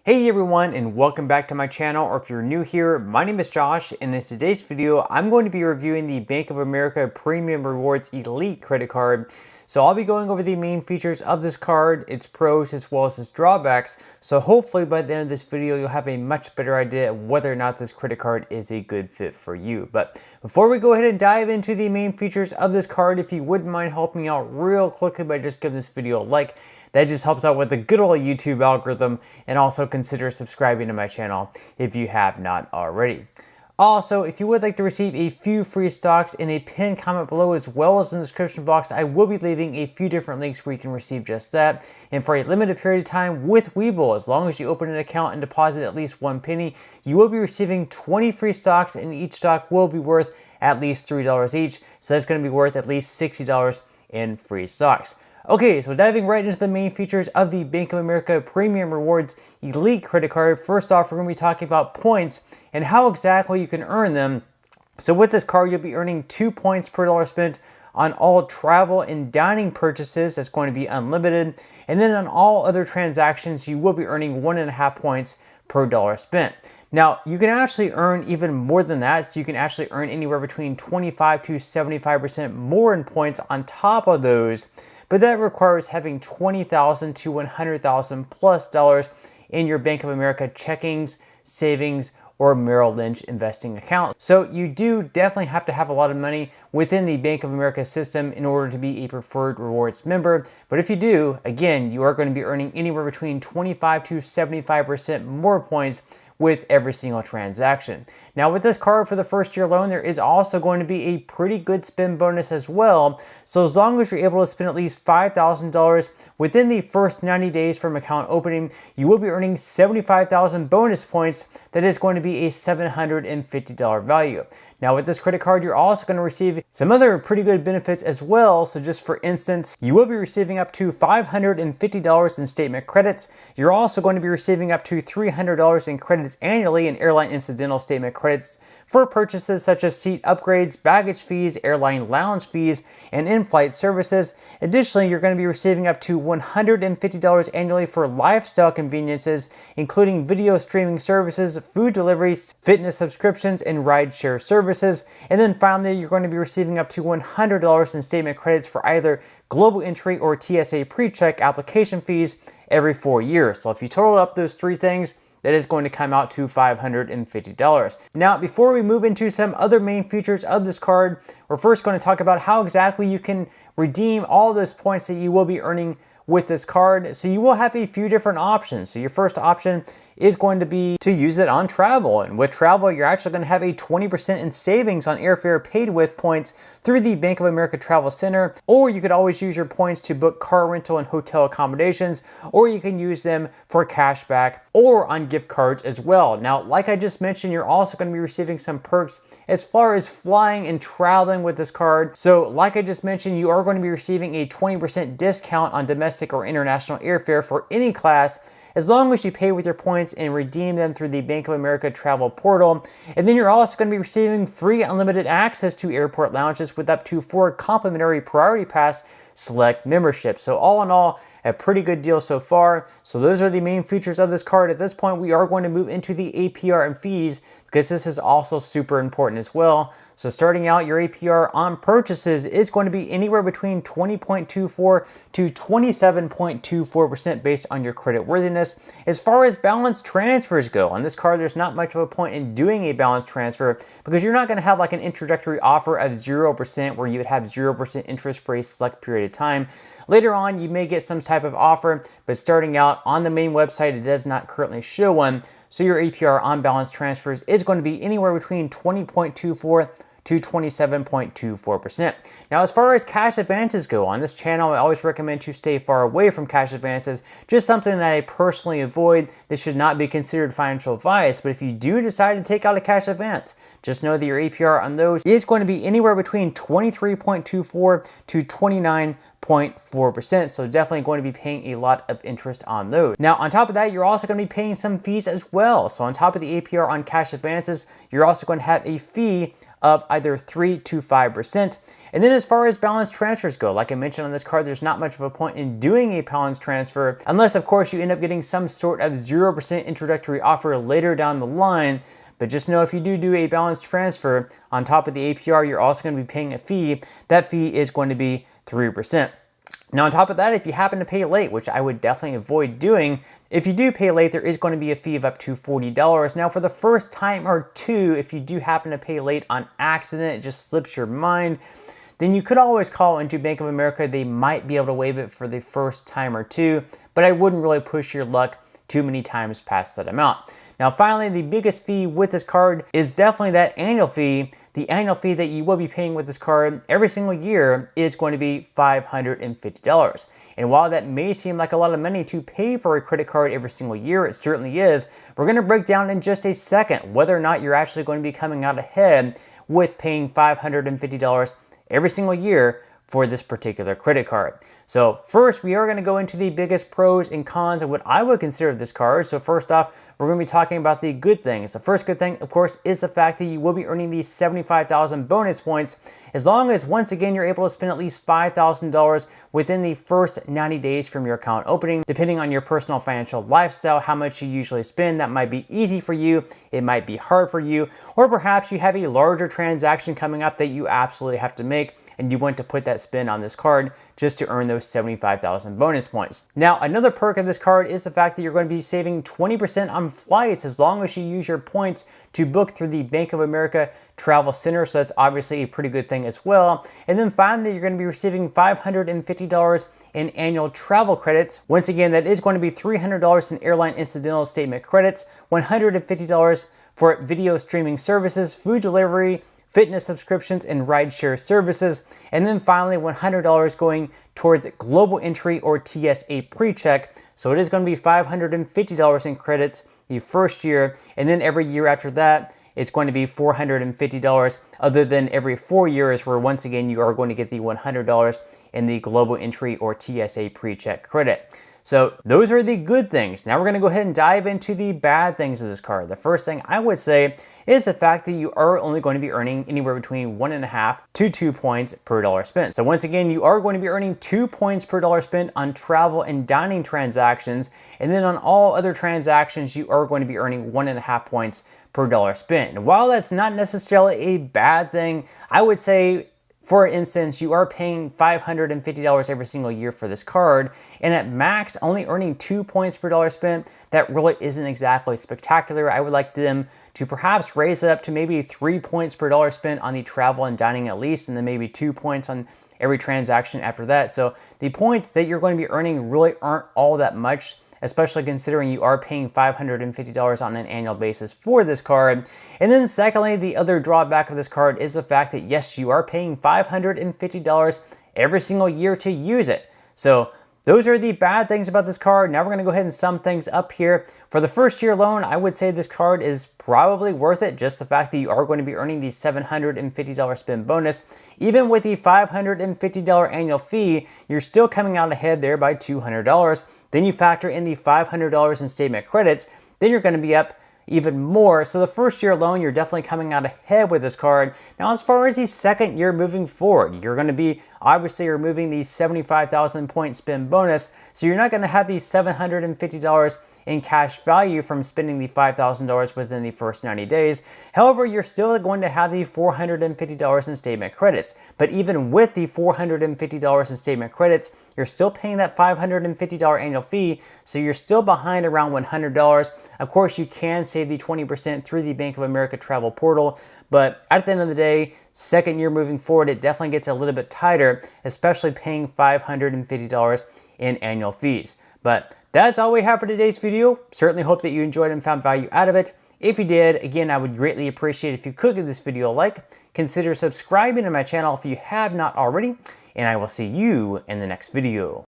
Hey everyone, and welcome back to my channel, or if you're new here, my name is Josh, and in today's video, I'm going to be reviewing the Bank of America Premium Rewards Elite credit card. So I'll be going over the main features of this card, its pros as well as its drawbacks. So hopefully by the end of this video, you'll have a much better idea of whether or not this credit card is a good fit for you. But before we go ahead and dive into the main features of this card, if you wouldn't mind helping me out real quickly by just giving this video a like, that just helps out with the good old YouTube algorithm, and also consider subscribing to my channel if you have not already. Also, if you would like to receive a few free stocks, in a pinned comment below as well as in the description box, I will be leaving a few different links where you can receive just that. And for a limited period of time with Webull, as long as you open an account and deposit at least 1 penny, you will be receiving 20 free stocks, and each stock will be worth at least $3 each. So that's going to be worth at least $60 in free stocks. Okay, so diving right into the main features of the Bank of America Premium Rewards Elite credit card. First off, we're going to be talking about points and how exactly you can earn them. So with this card, you'll be earning 2 points per dollar spent on all travel and dining purchases. That's going to be unlimited. And then on all other transactions, you will be earning 1.5 points per dollar spent. Now, you can actually earn even more than that. So you can actually earn anywhere between 25 to 75% more in points on top of those. But that requires having $20,000 to $100,000 plus dollars in your Bank of America checkings, savings, or Merrill Lynch investing account. So you do definitely have to have a lot of money within the Bank of America system in order to be a preferred rewards member. But if you do, again, you are going to be earning anywhere between 25 to 75% more points with every single transaction. Now with this card, for the first year loan, there is also going to be a pretty good spend bonus as well. So as long as you're able to spend at least $5,000 within the first 90 days from account opening, you will be earning 75,000 bonus points. That is going to be a $750 value. Now with this credit card, you're also going to receive some other pretty good benefits as well. So just for instance, you will be receiving up to $550 in statement credits. You're also going to be receiving up to $300 in credits annually in airline incidental statement credits for purchases such as seat upgrades, baggage fees, airline lounge fees, and in-flight services. Additionally, you're going to be receiving up to $150 annually for lifestyle conveniences, including video streaming services, food deliveries, fitness subscriptions, and rideshare services. And then finally, you're going to be receiving up to $100 in statement credits for either global entry or TSA pre-check application fees every 4 years. So if you total up those three things, that is going to come out to $550. Now, before we move into some other main features of this card, we're first going to talk about how exactly you can redeem all those points that you will be earning with this card. So you will have a few different options. So your first option is going to be to use it on travel. And with travel, you're actually going to have a 20% in savings on airfare paid with points through the Bank of America Travel Center. Or you could always use your points to book car rental and hotel accommodations, or you can use them for cash back or on gift cards as well. Now, like I just mentioned, you're also going to be receiving some perks as far as flying and traveling with this card. So like I just mentioned, you are going to be receiving a 20% discount on domestic or international airfare for any class, as long as you pay with your points and redeem them through the Bank of America travel portal. And then you're also going to be receiving free unlimited access to airport lounges with up to 4 complimentary Priority Pass Select memberships. So all in all, a pretty good deal so far. So those are the main features of this card. At this point, we are going to move into the APR and fees, because this is also super important as well. So starting out, your APR on purchases is going to be anywhere between 20.24 to 27.24% based on your credit worthiness. As far as balance transfers go, on this card, there's not much of a point in doing a balance transfer, because you're not going to have like an introductory offer of 0% where you would have 0% interest for a select period of time. Later on, you may get some type of offer, but starting out on the main website, it does not currently show one. So your APR on balance transfers is going to be anywhere between 20.24 to 27.24%. Now, as far as cash advances go, on this channel, I always recommend to stay far away from cash advances, just something that I personally avoid. This should not be considered financial advice, but if you do decide to take out a cash advance, just know that your APR on those is going to be anywhere between 23.24 to 29.24%. 0.4%, so definitely going to be paying a lot of interest on those. Now, on top of that, you're also going to be paying some fees as well. So on top of the APR on cash advances, you're also going to have a fee of either 3 to 5%. And then as far as balance transfers go, like I mentioned on this card, there's not much of a point in doing a balance transfer unless, of course, you end up getting some sort of 0% introductory offer later down the line. But just know if you do a balance transfer, on top of the APR, you're also going to be paying a fee. That fee is going to be 3%. Now, on top of that, if you happen to pay late, which I would definitely avoid doing, if you do pay late, there is going to be a fee of up to $40. Now, for the first time or two, if you do happen to pay late on accident, it just slips your mind, then you could always call into Bank of America. They might be able to waive it for the first time or two, but I wouldn't really push your luck too many times past that amount. Now, finally, the biggest fee with this card is definitely that annual fee. The annual fee that you will be paying with this card every single year is going to be $550. And while that may seem like a lot of money to pay for a credit card every single year, it certainly is. We're going to break down in just a second whether or not you're actually going to be coming out ahead with paying $550 every single year for this particular credit card. So first, we are going to go into the biggest pros and cons of what I would consider this card. So first off, we're going to be talking about the good things. The first good thing, of course, is the fact that you will be earning these 75,000 bonus points as long as, once again, you're able to spend at least $5,000 within the first 90 days from your account opening. Depending on your personal financial lifestyle, how much you usually spend, that might be easy for you, it might be hard for you, or perhaps you have a larger transaction coming up that you absolutely have to make, and you want to put that spin on this card just to earn those 75,000 bonus points. Now, another perk of this card is the fact that you're going to be saving 20% on flights as long as you use your points to book through the Bank of America Travel Center. So that's obviously a pretty good thing as well. And then finally, you're going to be receiving $550 in annual travel credits. Once again, that is going to be $300 in airline incidental statement credits, $150 for video streaming services, food delivery, fitness subscriptions, and rideshare services. And then finally, $100 going towards global entry or TSA pre-check. So it is going to be $550 in credits the first year. And then every year after that, it's going to be $450, other than every 4 years, where once again, you are going to get the $100 in the global entry or TSA pre-check credit. So those are the good things. Now we're going to go ahead and dive into the bad things of this card. The first thing I would say is the fact that you are only going to be earning anywhere between 1.5 to 2 points per dollar spent. So once again, you are going to be earning 2 points per dollar spent on travel and dining transactions. And then on all other transactions, you are going to be earning 1.5 points per dollar spent. And while that's not necessarily a bad thing, I would say, for instance, you are paying $550 every single year for this card, and at max, only earning 2 points per dollar spent. That really isn't exactly spectacular. I would like them to perhaps raise it up to maybe 3 points per dollar spent on the travel and dining at least, and then maybe 2 points on every transaction after that. So the points that you're going to be earning really aren't all that much, especially considering you are paying $550 on an annual basis for this card. And then secondly, the other drawback of this card is the fact that yes, you are paying $550 every single year to use it. So those are the bad things about this card. Now we're going to go ahead and sum things up here. For the first year loan, I would say this card is probably worth it. Just the fact that you are going to be earning the $750 spend bonus. Even with the $550 annual fee, you're still coming out ahead there by $200. Then you factor in the $500 in statement credits, then you're going to be up even more. So the first year alone, you're definitely coming out ahead with this card. Now, as far as the second year moving forward, you're going to be obviously removing the 75,000 point spend bonus. So you're not going to have the $750 in cash value from spending the $5,000 within the first 90 days. However, you're still going to have the $450 in statement credits. But even with the $450 in statement credits, you're still paying that $550 annual fee, so you're still behind around $100. Of course, you can save the 20% through the Bank of America travel portal, but at the end of the day, second year moving forward, it definitely gets a little bit tighter, especially paying $550 in annual fees. But that's all we have for today's video. Certainly hope that you enjoyed and found value out of it. If you did, again, I would greatly appreciate if you could give this video a like. Consider subscribing to my channel if you have not already, and I will see you in the next video.